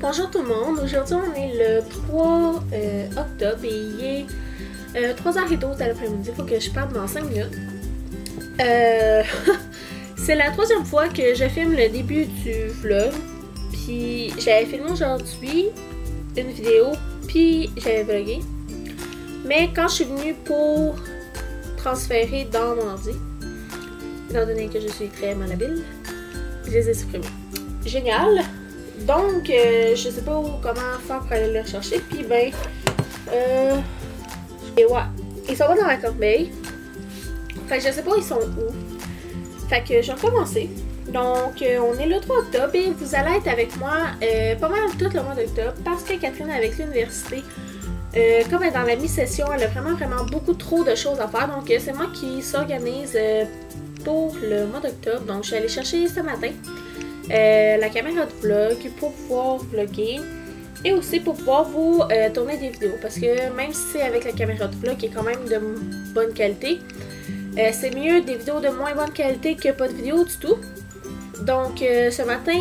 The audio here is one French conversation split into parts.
Bonjour tout le monde, aujourd'hui on est le 3 octobre et il est 3h12 de l'après-midi, il faut que je parte dans 5 minutes. C'est la troisième fois que je filme le début du vlog, puis j'avais filmé aujourd'hui une vidéo, puis j'avais vlogué. Mais quand je suis venue pour transférer dans mon ordi, étant donné que je suis très malhabile, je les ai supprimés. Génial! Donc, je sais pas comment faire pour aller les rechercher. Puis ben, et ouais, ils sont pas dans la corbeille. Fait que je sais pas ils sont où. Fait que je vais recommencer. Donc, on est le 3 octobre et vous allez être avec moi pas mal tout le mois d'octobre parce que Catherine est avec l'université. Comme elle est dans la mi-session, elle a vraiment beaucoup trop de choses à faire. Donc, c'est moi qui s'organise pour le mois d'octobre. Donc, je suis allée chercher ce matin la caméra de vlog pour pouvoir vlogger et aussi pour pouvoir vous tourner des vidéos parce que même si c'est avec la caméra de vlog qui est quand même de bonne qualité, c'est mieux des vidéos de moins bonne qualité que pas de vidéo du tout. Donc ce matin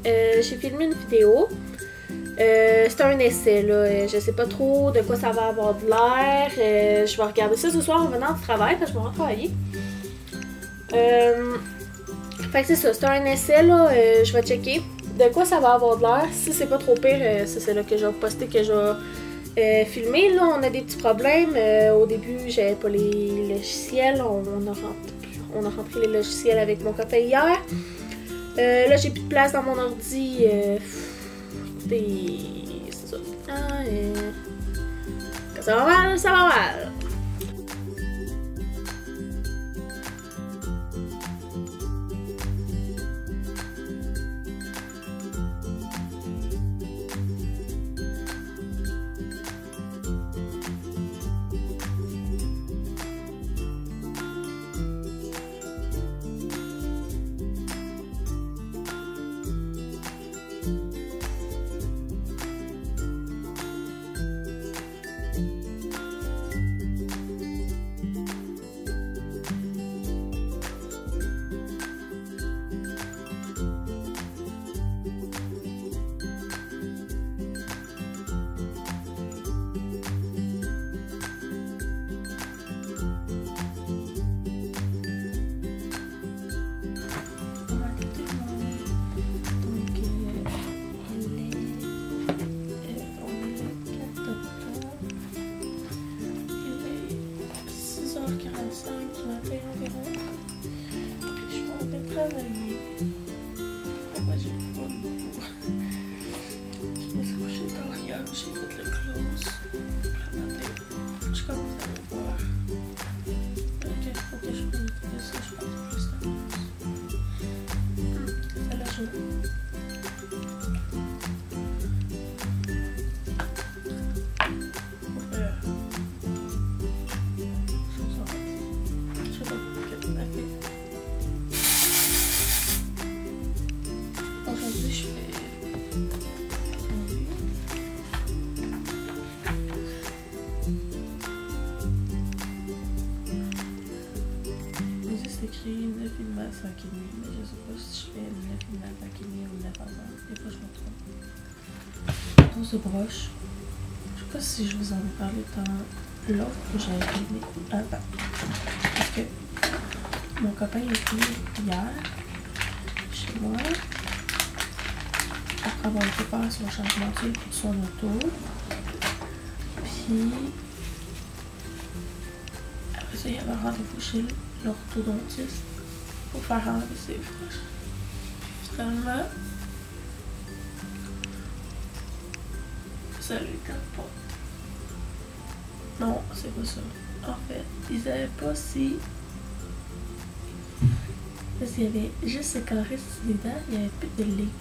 j'ai filmé une vidéo, c'est un essai là, je sais pas trop de quoi ça va avoir de l'air, je vais regarder ça ce soir en venant du travail parce que je vais travailler. Fait que c'est ça, c'est un essai là, je vais checker de quoi ça va avoir de l'air. Si c'est pas trop pire, c'est là que je vais poster, que je vais filmer. Là, on a des petits problèmes. Au début, j'avais pas les logiciels. On a rentré les logiciels avec mon copain hier. Là, j'ai plus de place dans mon ordi. C'est ça. Ça va mal, ça va mal. J'ai fait le close. Je commence à le voir. Ok, faut que je prenne ça, je pense juste à ça la joue. Je sais pas qu'est-ce qu'on a fait. Aujourd'hui, je fais écrit 9 maths 5,5, mais je sais pas si je fais 9 maths 5,5 ou 9 à 20. Des fois, je me trompe. On se broche. Je sais pas si je vous en ai parlé dans l'autre que j'avais filmé avant. Parce que mon copain est venu hier chez moi après avoir été faire son changement d'huile pour son auto. Puis après ça, il y avait un rendez-vous chez l'orthodontiste pour faire enlever ses broches. Finalement, ça lui tente pas. Non, c'est pas ça. En fait, ils savaient pas si... Parce qu'il y avait juste ce carré sur les dents, il y avait plus de lait.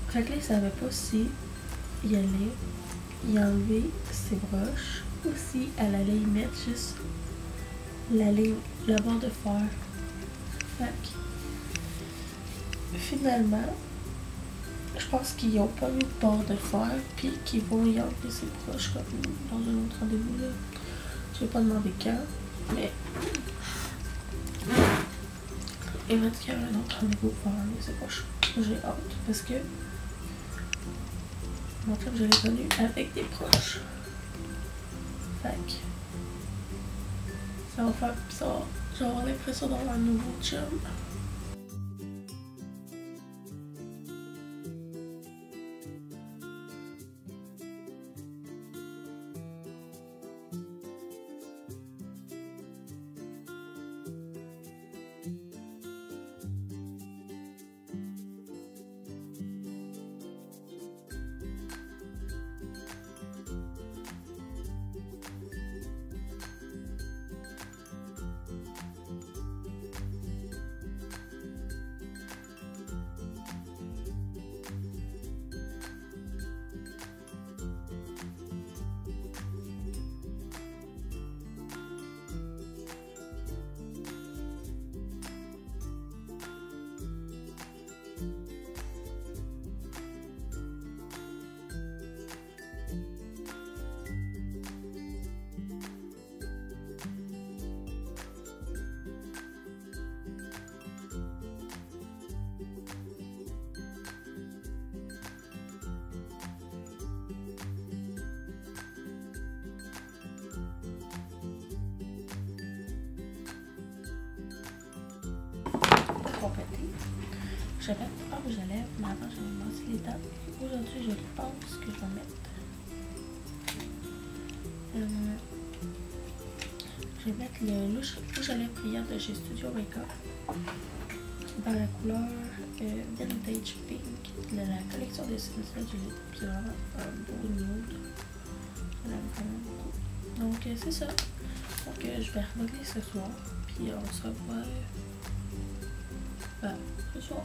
Fait que là, ils savaient pas si il allait y enlever ses broches ou si elle allait y mettre juste la ligne, la barre de fer. Fait que, finalement, je pense qu'ils n'ont pas mis de barre de fer, puis qu'ils vont y enlever ses broches comme dans un autre rendez-vous là. Je vais pas demander quand, mais il m'a dit qu'il y avait un autre rendez-vous pour enlever ses broches. J'ai hâte parce que Mon chum, je l'ai connu avec des proches. Fait que ça va faire bizarre. J'ai l'impression d'avoir un nouveau chum. Je vais mettre rouge à lèvres, mais avant je vais passer les dates. Aujourd'hui, je pense que je vais mettre. Je vais mettre le rouge à lèvres brillant de chez Studio Makeup dans la couleur Vintage Pink de la collection des Sims du lit. C'est vraiment un beau nude. Je l'aime vraiment beaucoup. Donc, c'est ça. Donc, je vais remodeler ce soir. Puis, on se revoit ce soir.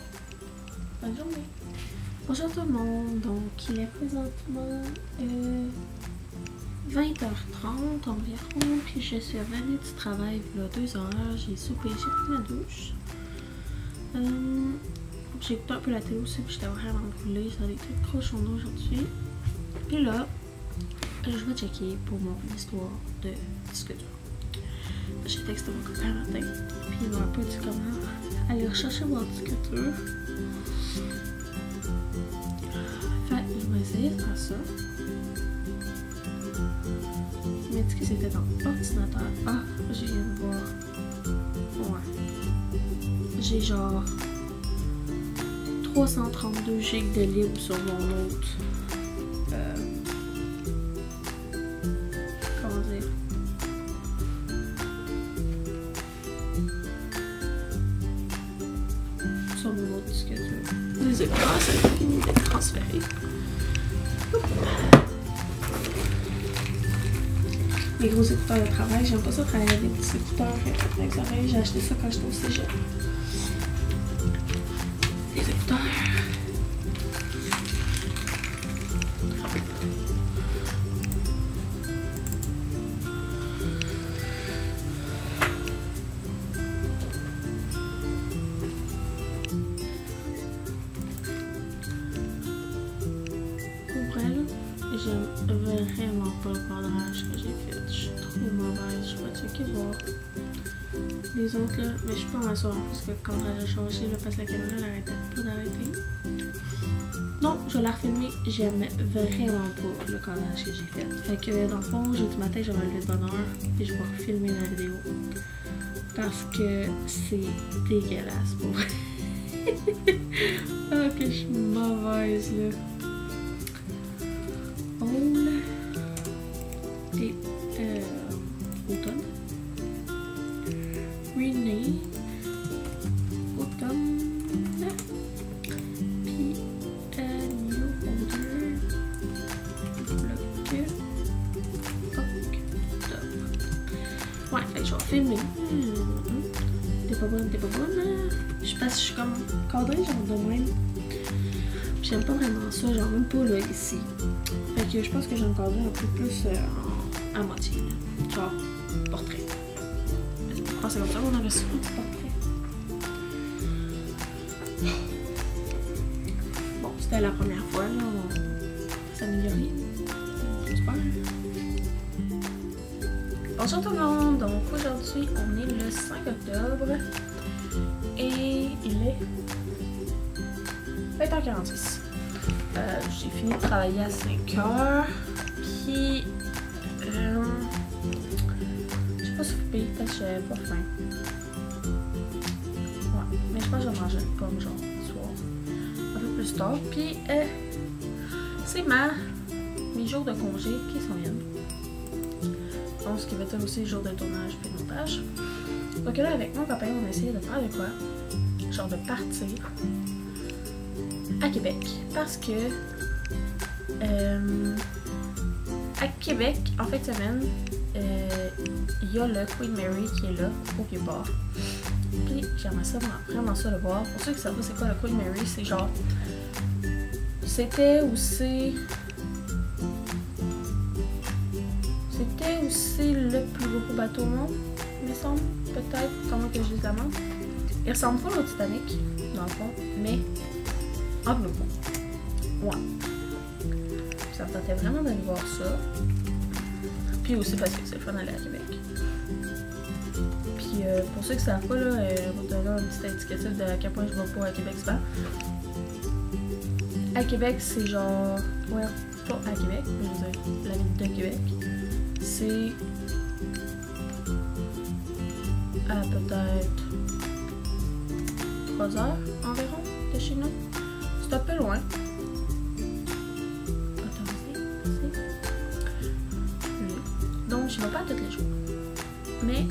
Bonne journée. Bonjour tout le monde. Donc, il est présentement 20h30 environ. Puis, je suis revenue du travail il y a 2 heures. J'ai soupé, j'ai pris ma douche. J'ai écouté un peu la télé aussi. Puis, j'étais vraiment brûlée. Ça a été trop chaud aujourd'hui. Et là, je vais checker pour mon histoire de disque dur. J'ai texté mon copain un matin. Puis, il m'a un peu dit comment aller rechercher mon disque dur. Fait, je vais essayer de faire ça. Il m'a dit que c'était dans l'ordinateur. Ah, je viens de voir. Ouais. J'ai genre 332 GB de libre sur mon autre. Comment dire? Sur mon autre disque dur. Les écrans, ça a fini d'être transféré. Les gros écouteurs de travail, j'aime pas ça travailler avec des petits écouteurs avec les oreilles. J'ai acheté ça quand j'étais au cégep. Les écouteurs. J'aime vraiment pas le cadrage que j'ai fait. Je suis trop mauvaise. Je vais checker voir les autres là. Mais je suis pas mal sûre parce que le cadrage a changé là, parce que la caméra n'arrêtait pas d'arrêter. Donc je vais la refilmer. J'aime vraiment pas le cadrage que j'ai fait. Fait que dans le fond, jeudi matin, je vais me lever de bonne heure et je vais refilmer la vidéo. Parce que c'est dégueulasse pour vrai. Ah, que je suis mauvaise là. Et automne. Renee. Automne. Puis New Holder. Bloc. Octobre. Ouais, fait que je vais filmer. T'es pas bonne, t'es pas bonne. Je pense que je suis comme cadrée genre de même. J'aime pas vraiment ça, genre même pas là ici. Fait que je pense que j'aime cadrer un peu plus à moitié. Là. Genre portrait. Ah, c'est comme ça qu'on avait ça, un petit portrait. Bon, c'était la première fois, là. On va s'améliorer. J'espère. Bonjour tout le monde! Donc aujourd'hui, on est le 5 octobre. Et il est 20h46. j'ai fini de travailler à 5 heures. Puis, je sais pas si vous payez, peut-être que j'avais pas faim. Ouais, mais je pense que je vais manger une pomme, genre, ce soir. Un peu plus tard. Puis, c'est mes jours de congé qui s'en viennent. Donc, ce qui va être aussi les jours de tournage puis de montage. Donc là, avec mon copain, on a essayé de faire de quoi? Genre de partir à Québec. Parce que à Québec, en fin de semaine, il y a le Queen Mary qui est là, au Vieux-Port. Puis j'aimerais ça, vraiment ça le voir. Pour ceux qui savent pas c'est quoi le Queen Mary, c'est genre... C'était aussi le plus beau bateau au monde, il me semble, peut-être, comment que je les amende. Il ressemble pas au Titanic, dans le fond, mais en plus beau. Ouais. Ça me tentait vraiment d'aller voir ça. Puis aussi parce que c'est le fun d'aller à Québec. Puis pour ceux qui savent pas, là, je vais vous donner un petit indicatif de à quel point je vais pas à Québec souvent. À Québec, c'est genre... Ouais, pas à Québec, je veux dire, la ville de Québec. C'est à peut-être 3 heures environ de chez nous. C'est un peu loin. Attendez, donc je ne vais pas tous les jours. Mais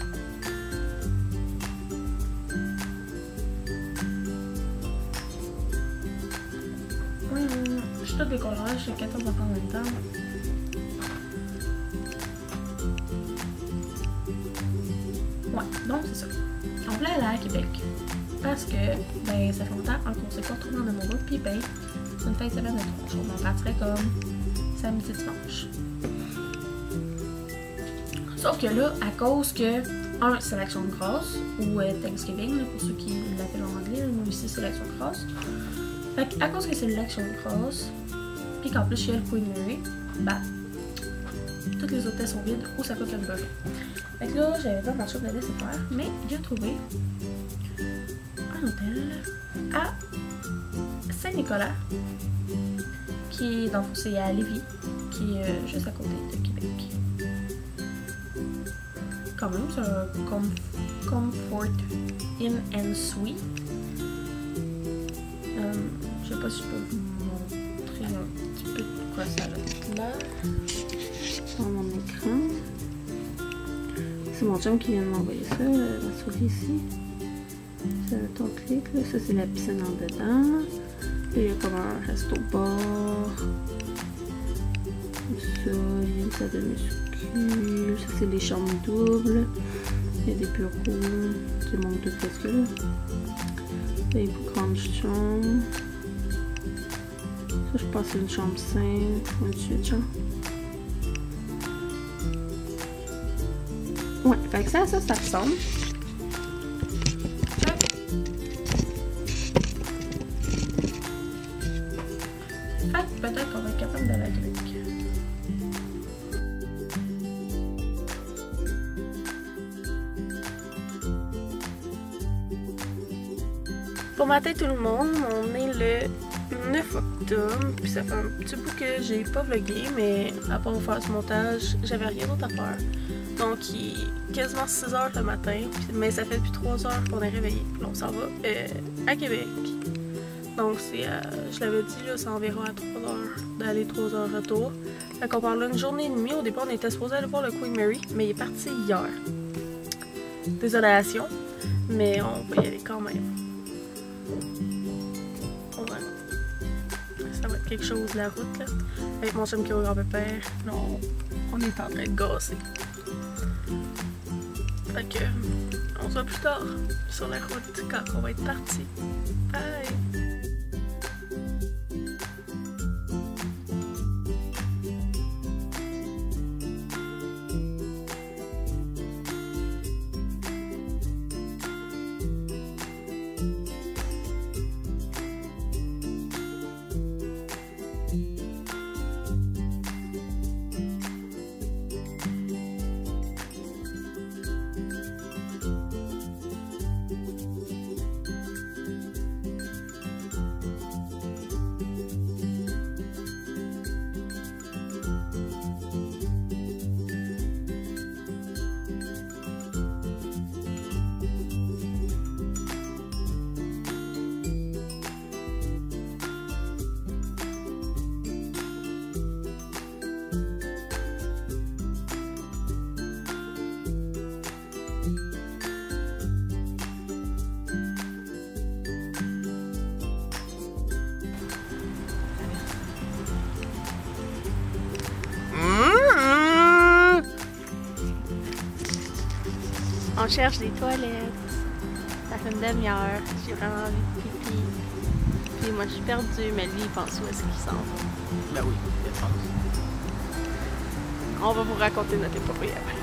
je suis toute décolorée, je suis 14 enfants en même temps. Ouais, donc c'est ça. On voulait aller à Québec parce que, ben, ça fait longtemps qu'on s'est pas retrouvé en amoureux, puis ben, c'est une fin de semaine de 3 jours. On partirait comme samedi, dimanche. Sauf que là, à cause que, c'est l'Action de grâce, ou Thanksgiving, là, pour ceux qui l'appellent en anglais, nous ici c'est l'Action de grâce. Fait à cause que c'est l'Action de grâce, puis qu'en plus il y a le Queen Mary, bah, toutes les hôtels sont vides ou ça coûte un buffet. Fait que là, j'avais pas marché de laisser faire, mais j'ai trouvé un hôtel à Saint-Nicolas, qui est dans le fond, c'est à Lévis, qui est juste à côté de Québec. Quand même, c'est un Comfort Inn and Suite. Je sais pas si je peux vous montrer un petit peu de quoi ça va être là. Dans mon écran. C'est mon chum qui vient de m'envoyer ça, la souris ici. C'est ton clic, là. Ça c'est la piscine en dedans. Puis il y a comme un resto-bar. Ça, il y a une salle de muscu. Ça c'est des chambres doubles. Il y a des bureaux. C'est mon tout parce que là. Des grandes chambres. Ça je pense que c'est une chambre simple. Une suite chambre. Ouais, fait que ça ressemble. Fait que peut-être qu'on va être capable d'aller à Québec. Bon matin tout le monde, on est le 9 octobre, puis ça fait un petit bout que j'ai pas vlogué, mais à part faire ce montage, j'avais rien d'autre à faire. Donc il est quasiment 6 h le matin, mais ça fait depuis 3 heures qu'on est réveillé. Donc on s'en va à Québec. Donc c'est, je l'avais dit, c'est environ à 3 heures d'aller, 3 heures retour. Fait qu'on parle là une journée et demie. Au départ on était supposé aller voir le Queen Mary, mais il est parti hier. Désolation, mais on va y aller quand même. Voilà. Ça va être quelque chose la route là. Avec mon chum qui est au grand-pépère, on est en train de gasser. Fait que on se voit plus tard sur la route quand on va être parti. Bye! cherche des toilettes. Ça fait une demi-heure. J'ai vraiment envie de pipi. Puis moi, je suis perdue, mais lui, il pense où est-ce qu'il s'en va. Ben oui, il pense. On va vous raconter notre épopée après.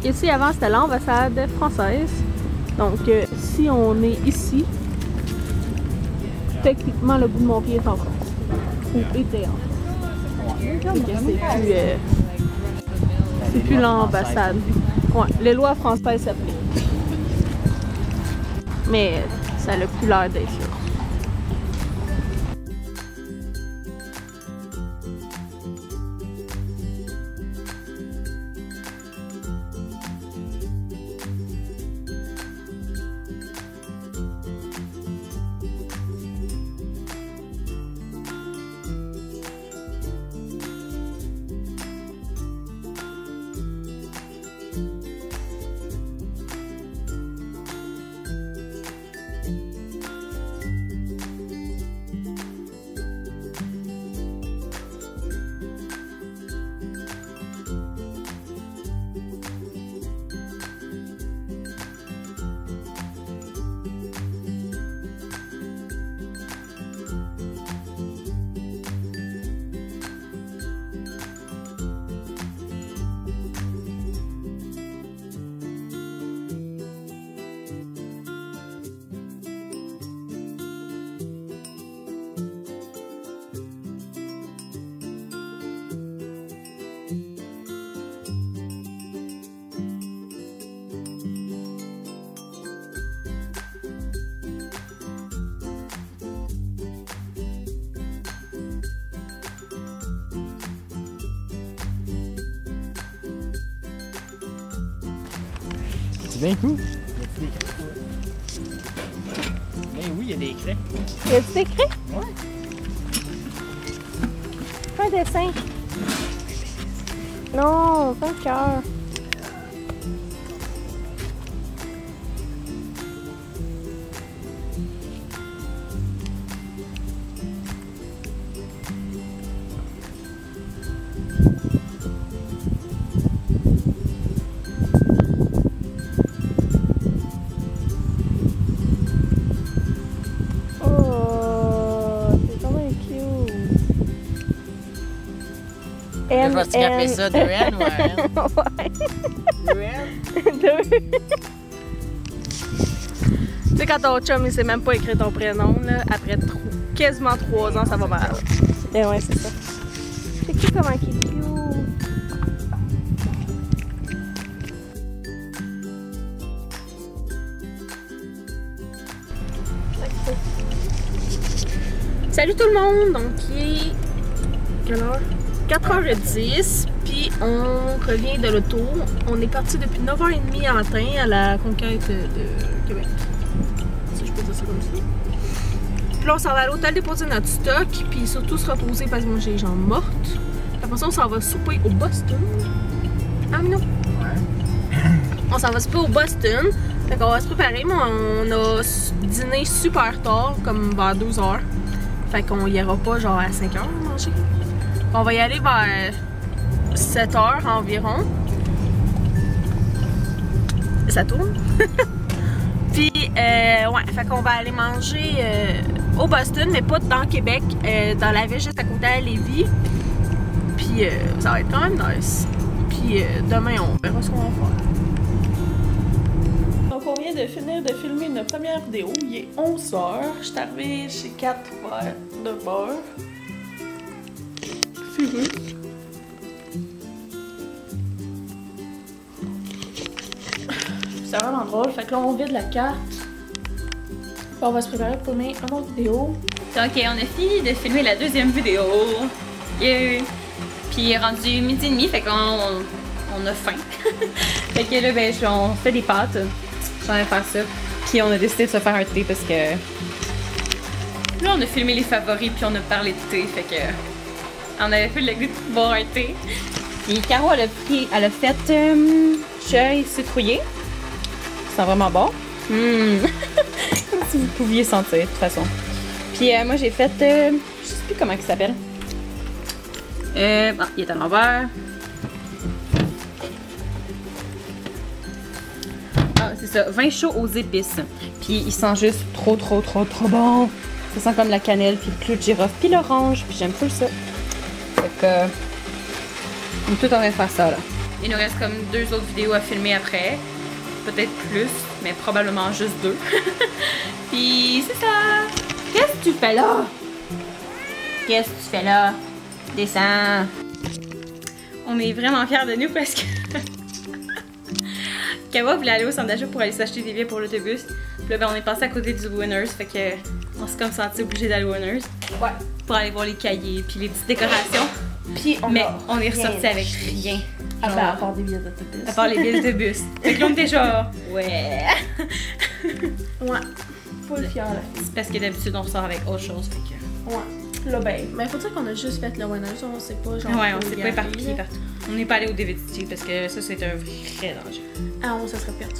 Ici, avant, c'était l'ambassade française. Donc, si on est ici, techniquement, le bout de mon pied est en France. Ou était en France. C'est plus l'ambassade. Ouais, les lois françaises s'appliquent. Mais ça a plus l'air d'être ça. C'est bien cool. Mais oui, il y a des craies. Y a-tu des craies? Ouais. Fais un dessin. Non, fais un cœur. Je vais te appeler ça de N ou un N? Ouais. De N? Deux. Tu sais, quand ton chum, il sait même pas écrire ton prénom, là, après quasiment 3 ans, ça va mal. Et ouais, c'est ça. C'est qui comment il est cute? Salut tout le monde! Donc, il est... quelle heure? 4h10, puis on revient de l'auto. On est parti depuis 9h30 en matin à la conquête de Québec. Si je peux dire ça comme ça. Puis là, on s'en va à l'hôtel déposer notre stock, puis surtout se reposer parce que moi j'ai les jambes mortes. Après ça, on s'en va souper au Boston. Ah, mais non! Ouais. On s'en va souper au Boston. Fait qu'on va se préparer, mais on a dîné super tard, comme vers 2h. Fait qu'on ira pas genre à 5h manger. On va y aller vers 7h environ. Ça tourne. Puis, ouais, fait qu'on va aller manger au Boston, mais pas dans Québec, dans la ville juste à côté à Lévis. Puis, ça va être quand même nice. Puis, demain, on verra ce qu'on va faire. Donc, on vient de finir de filmer une première vidéo. Il est 11h. Je suis arrivée chez 4 verres de beurre. C'est vraiment drôle. Fait que là, on vide la carte. Puis on va se préparer pour une autre vidéo. Donc, on a fini de filmer la deuxième vidéo. Yeah. Puis il est rendu 12h30, fait qu'on a faim. Fait que là, ben, on fait des pâtes. J'en ai faire ça. Puis on a décidé de se faire un thé parce que... Là, on a filmé les favoris puis on a parlé de thé, fait que... On avait fait le goût de boire un thé. Puis Caro, elle a fait chai citrouillé. Ça sent vraiment bon. Comme si vous pouviez sentir, de toute façon. Puis moi, j'ai fait... je sais plus comment il s'appelle. Bon, il est à l'envers. Ah, c'est ça. Vin chaud aux épices. Puis il sent juste trop bon. Ça sent comme la cannelle, puis le clou de girofle, puis l'orange. Puis j'aime full ça. Fait que... On peut tout en train de faire ça, là. Il nous reste comme 2 autres vidéos à filmer après. Peut-être plus, mais probablement juste 2. Puis c'est ça. Qu'est-ce que tu fais là? Qu'est-ce que tu fais là? Descends. On est vraiment fiers de nous parce que... Kawa voulait aller au centre d'achat pour aller s'acheter des billets pour l'autobus. Puis là, ben, on est passé à côté du Winners, fait que on s'est comme senti obligé d'aller au Winners. Ouais. Pour aller voir les cahiers puis les petites décorations. Puis on est ressorti avec rien. À part des billets d'autobus. À part les billets d'autobus. Fait que là, on était genre... Ouais. Ouais. Faut le fier là. C'est parce que d'habitude, on ressort avec autre chose, fait que... Ouais. Là, ben, mais faut dire qu'on a juste fait le Winners, on sait pas, genre. Ouais, on s'est pas éparpillé partout. On n'est pas allé au DVD parce que ça, c'est un vrai danger. Ah, on se serait perdu.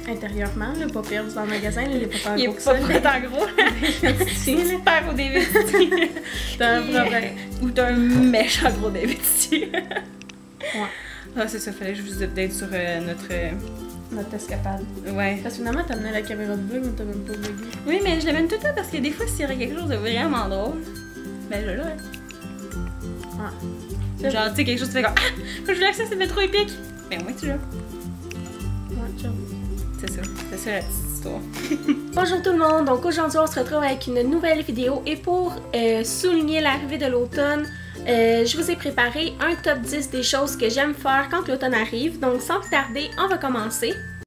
Intérieurement, là, pas perdu dans le magasin, là, il est pas tant gros que ça. Il est pas tant gros. Il perd au DVD. T'as un problème. Ou t'as un méchant gros DVD. Ouais. Ah, c'est ça, fallait que je vous update sur notre escapade. Ouais. Parce que finalement, t'as amené la caméra de vlog, mais t'as même pas vlogué. Oui, mais je l'amène tout le temps parce que des fois, s'il y aurait quelque chose de vraiment drôle, ben je l'ai. Ouais. Genre, tu sais, quelque chose, tu fais comme ah! Je voulais que ça, c'était trop épique! Ben, moi, tu l'as. Ouais, j'avoue. C'est ça. C'est ça la petite histoire. Bonjour tout le monde! Donc aujourd'hui, on se retrouve avec une nouvelle vidéo et pour souligner l'arrivée de l'automne, je vous ai préparé un top 10 des choses que j'aime faire quand l'automne arrive. Donc sans plus tarder, on va commencer.